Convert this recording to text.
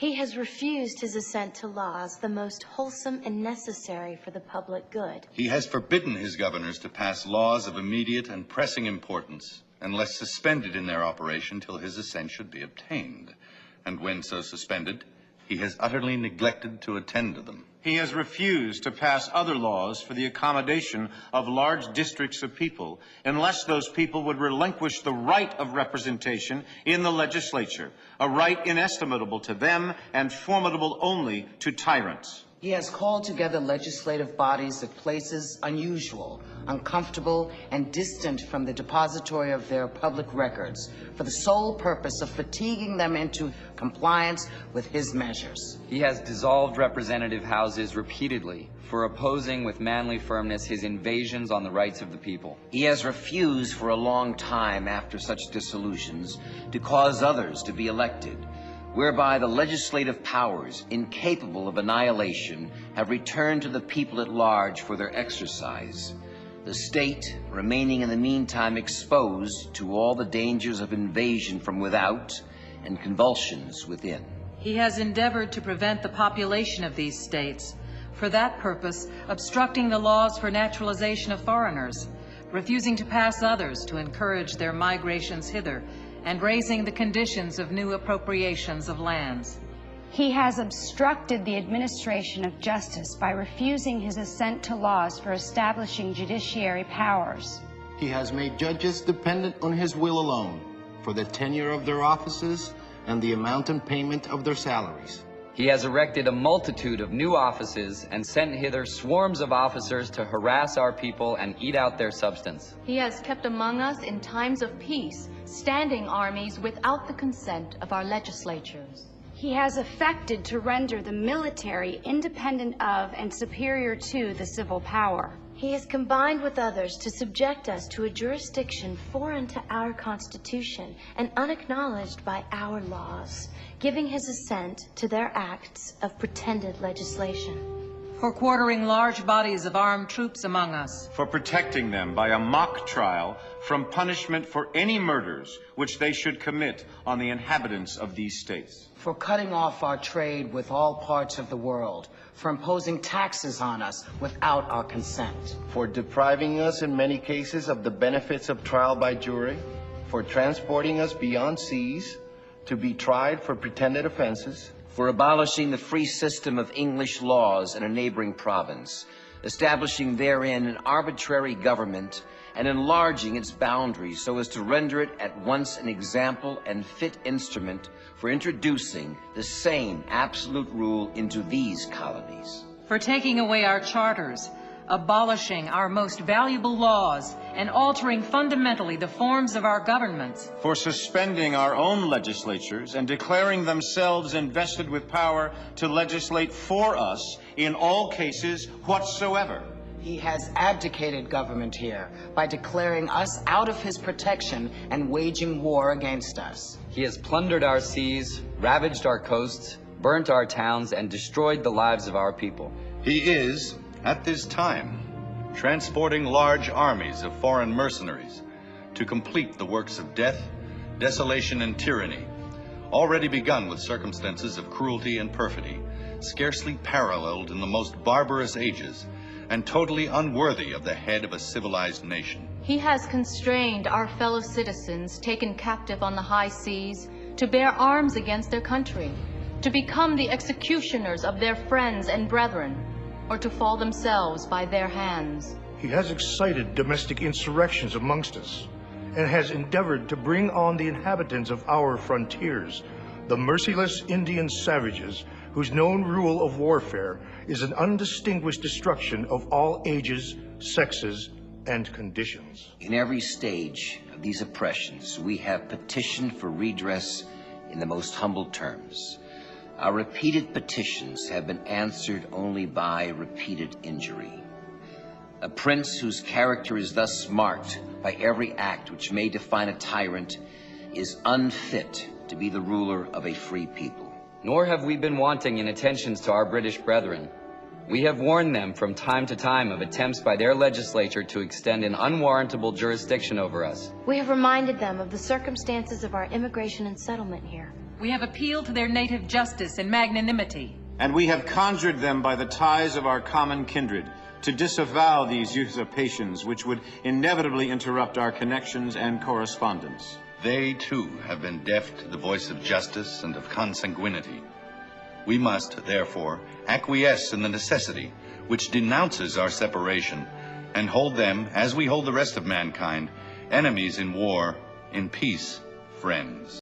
He has refused his assent to laws the most wholesome and necessary for the public good. He has forbidden his governors to pass laws of immediate and pressing importance, unless suspended in their operation till his assent should be obtained. And when so suspended, he has utterly neglected to attend to them. He has refused to pass other laws for the accommodation of large districts of people, unless those people would relinquish the right of representation in the legislature, a right inestimable to them and formidable only to tyrants. He has called together legislative bodies at places unusual, uncomfortable, and distant from the depository of their public records for the sole purpose of fatiguing them into compliance with his measures. He has dissolved representative houses repeatedly for opposing with manly firmness his invasions on the rights of the people. He has refused for a long time after such dissolutions to cause others to be elected, whereby the legislative powers, incapable of annihilation, have returned to the people at large for their exercise, the state remaining in the meantime exposed to all the dangers of invasion from without and convulsions within. He has endeavored to prevent the population of these states, for that purpose obstructing the laws for naturalization of foreigners, refusing to pass others to encourage their migrations hither, and raising the conditions of new appropriations of lands. He has obstructed the administration of justice by refusing his assent to laws for establishing judiciary powers. He has made judges dependent on his will alone for the tenure of their offices and the amount and payment of their salaries. He has erected a multitude of new offices and sent hither swarms of officers to harass our people and eat out their substance. He has kept among us in times of peace standing armies without the consent of our legislatures. He has affected to render the military independent of and superior to the civil power. He has combined with others to subject us to a jurisdiction foreign to our Constitution and unacknowledged by our laws, giving his assent to their acts of pretended legislation. For quartering large bodies of armed troops among us. For protecting them by a mock trial from punishment for any murders which they should commit on the inhabitants of these states. For cutting off our trade with all parts of the world, for imposing taxes on us without our consent. For depriving us in many cases of the benefits of trial by jury, for transporting us beyond seas to be tried for pretended offenses, for abolishing the free system of English laws in a neighboring province, establishing therein an arbitrary government, and enlarging its boundaries so as to render it at once an example and fit instrument for introducing the same absolute rule into these colonies. For taking away our charters, abolishing our most valuable laws, and altering fundamentally the forms of our governments. For suspending our own legislatures and declaring themselves invested with power to legislate for us in all cases whatsoever. He has abdicated government here by declaring us out of his protection and waging war against us. He has plundered our seas, ravaged our coasts, burnt our towns, and destroyed the lives of our people. He is, at this time, transporting large armies of foreign mercenaries to complete the works of death, desolation, and tyranny, already begun with circumstances of cruelty and perfidy, scarcely paralleled in the most barbarous ages, and totally unworthy of the head of a civilized nation. He has constrained our fellow citizens taken captive on the high seas to bear arms against their country, to become the executioners of their friends and brethren, or to fall themselves by their hands. He has excited domestic insurrections amongst us, and has endeavored to bring on the inhabitants of our frontiers, the merciless Indian savages, whose known rule of warfare is an undistinguished destruction of all ages, sexes, and conditions. In every stage of these oppressions, we have petitioned for redress in the most humble terms. Our repeated petitions have been answered only by repeated injury. A prince whose character is thus marked by every act which may define a tyrant is unfit to be the ruler of a free people. Nor have we been wanting in attentions to our British brethren. We have warned them from time to time of attempts by their legislature to extend an unwarrantable jurisdiction over us. We have reminded them of the circumstances of our immigration and settlement here, We have appealed to their native justice and magnanimity. And we have conjured them by the ties of our common kindred to disavow these usurpations which would inevitably interrupt our connections and correspondence. They, too, have been deaf to the voice of justice and of consanguinity. We must, therefore, acquiesce in the necessity which denounces our separation and hold them, as we hold the rest of mankind, enemies in war, in peace, friends.